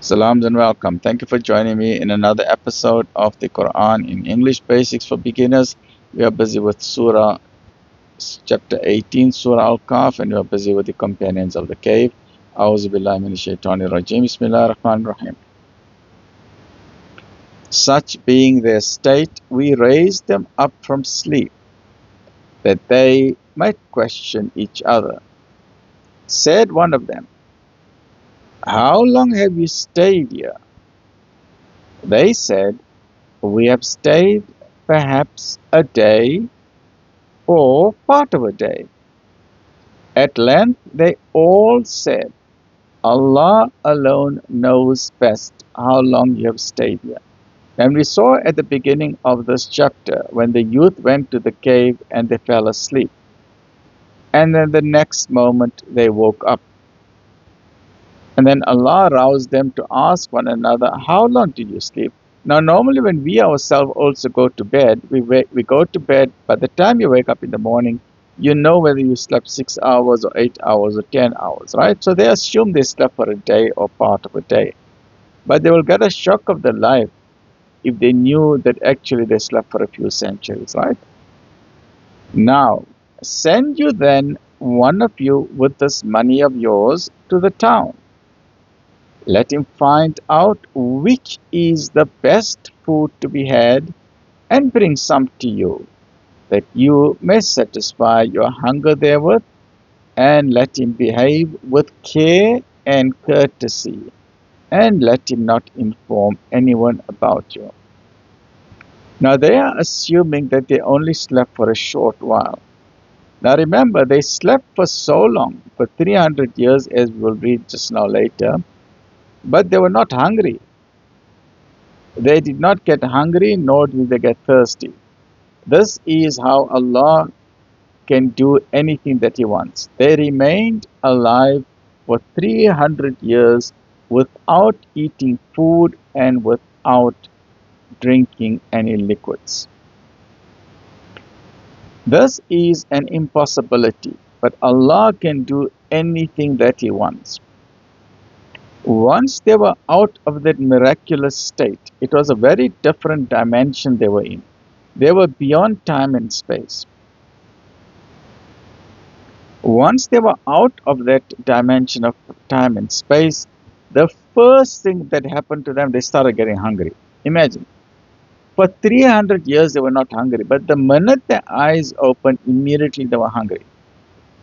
Salams and welcome. Thank you for joining me in another episode of the Quran in English Basics for Beginners. We are busy with Surah chapter 18, Surah Al-Kahf, and we are busy with the companions of the cave. A'udhu billahi minash shaitani rajim. Bismillahir Rahmanir Rahim. Such being their state, we raised them up from sleep, that they might question each other. Said one of them, "How long have you stayed here?" They said, "We have stayed perhaps a day or part of a day." At length they all said, "Allah alone knows best how long you have stayed here." And we saw at the beginning of this chapter when the youth went to the cave and they fell asleep. And then the next moment they woke up. And then Allah roused them to ask one another, "How long did you sleep?" Now, normally when we ourselves also go to bed, we go to bed. By the time you wake up in the morning, you know whether you slept 6 hours or 8 hours or 10 hours, right? So they assume they slept for a day or part of a day. But they will get a shock of their life if they knew that actually they slept for a few centuries, right? Now, send you then one of you with this money of yours to the town. Let him find out which is the best food to be had and bring some to you, that you may satisfy your hunger therewith, and let him behave with care and courtesy, and let him not inform anyone about you. Now they are assuming that they only slept for a short while. Now remember, they slept for so long, for 300 years, as we will read just now later, but they were not hungry. They did not get hungry, nor did they get thirsty. This is how Allah can do anything that He wants. They remained alive for 300 years without eating food and without drinking any liquids. This is an impossibility, but Allah can do anything that He wants. Once they were out of that miraculous state, it was a very different dimension they were in. They were beyond time and space. Once they were out of that dimension of time and space, the first thing that happened to them, they started getting hungry. Imagine, for 300 years they were not hungry, but the minute their eyes opened, immediately they were hungry.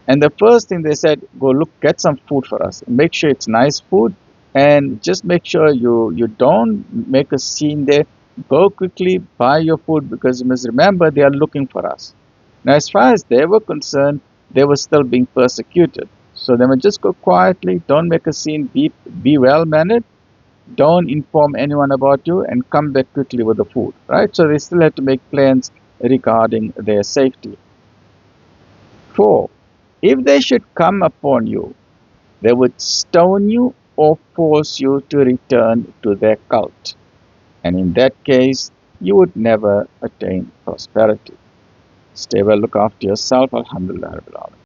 And the first thing they said, "Go look, get some food for us. Make sure it's nice food, and just make sure you don't make a scene there. Go quickly, buy your food, because you must remember they are looking for us." Now, as far as they were concerned, they were still being persecuted. So they must just go quietly, don't make a scene, be well-mannered, don't inform anyone about you, and come back quickly with the food, right? So they still had to make plans regarding their safety. 4. If they should come upon you, they would stone you or force you to return to their cult. And in that case, you would never attain prosperity. Stay well, look after yourself. Alhamdulillah.